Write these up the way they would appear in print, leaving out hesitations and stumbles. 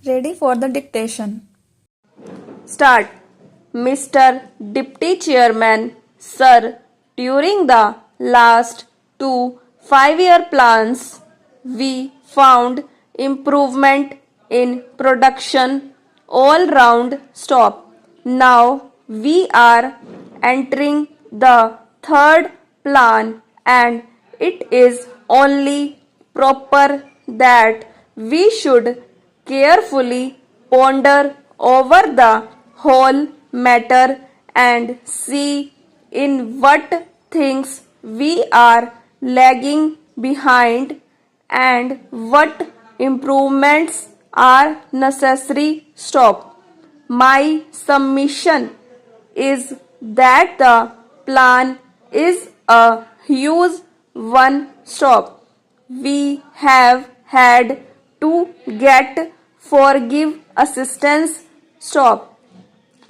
Ready for the dictation. Start. Mr. Deputy Chairman, Sir, during the last 2 5-year plans, we found improvement in production all round stop. Now we are entering the third plan and it is only proper that we should carefully ponder over the whole matter and see in what things we are lagging behind and what improvements are necessary. Stop. My submission is that the plan is a huge one. Stop. We have had to get forgive assistance. Stop.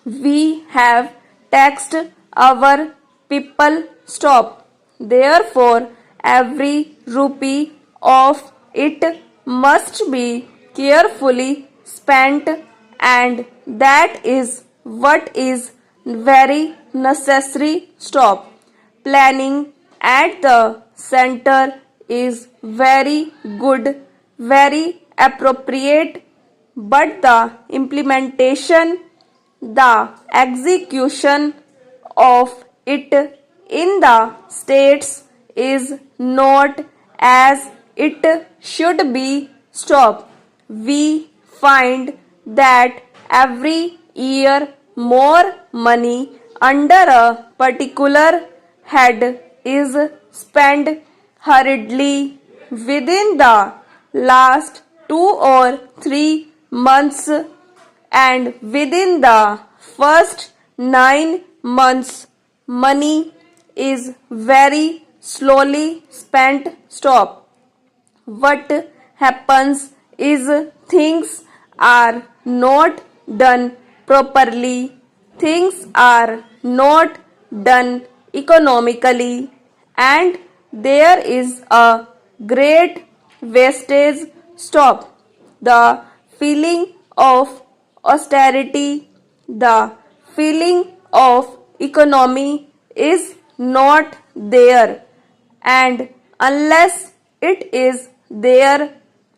We have taxed our people. Stop. Therefore, every rupee of it must be carefully spent, and that is what is very necessary. Stop. Planning at the center is very good, very appropriate, but the implementation, the execution of it in the states is not as it should be. Stop. We find that every year more money under a particular head is spent hurriedly within the last 2 or 3 months, and within the first 9 months money is very slowly spent. Stop. What happens is things are not done properly, things are not done economically, and there is a great wastage. Stop. The feeling of austerity, the feeling of economy is not there, and unless it is there,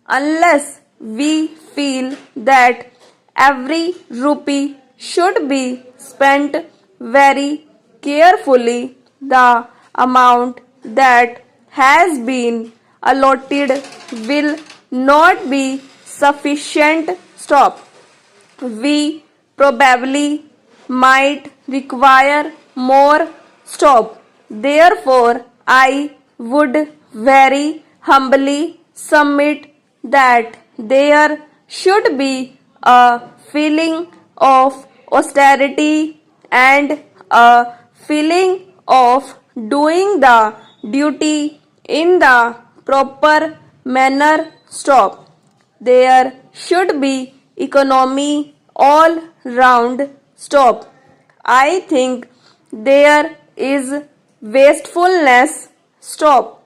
unless we feel that every rupee should be spent very carefully, the amount that has been allotted will not be sufficient. Stop. We probably might require more. Stop. Therefore, I would very humbly submit that there should be a feeling of austerity and a feeling of doing the duty in the proper manner. Stop. There should be economy all round. Stop. I think there is wastefulness. Stop.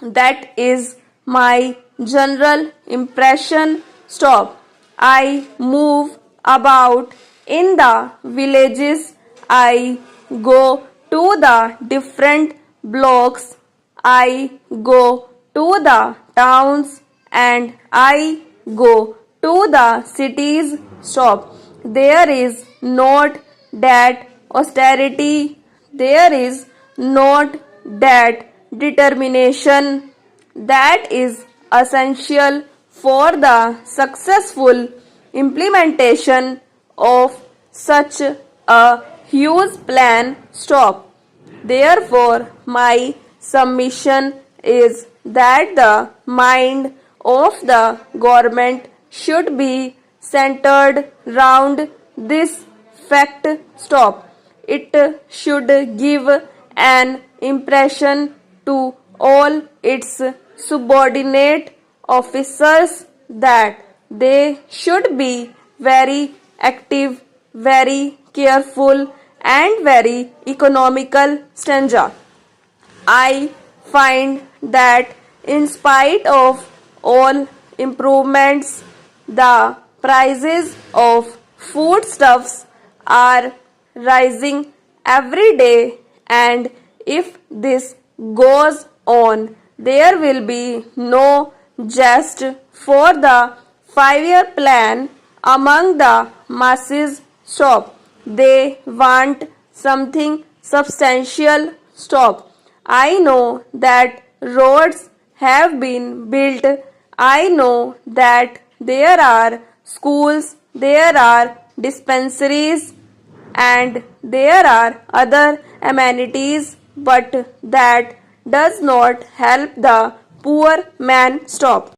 That is my general impression. Stop. I move about in the villages, I go to the different blocks, I go to the towns, and I go to the cities. Stop. There is not that austerity, there is not that determination that is essential for the successful implementation of such a huge plan. Stop. Therefore, my submission is that the mind of the government should be centered round this fact. Stop. It should give an impression to all its subordinate officers that they should be very active, very careful, and very economical. Stanza. I find that in spite of all improvements, the prices of foodstuffs are rising every day, and if this goes on, there will be no just for the 5-year plan among the masses. Stop. They want something substantial. Stop. I know that roads have been built. I know that there are schools, there are dispensaries, and there are other amenities, but that does not help the poor man. Stop.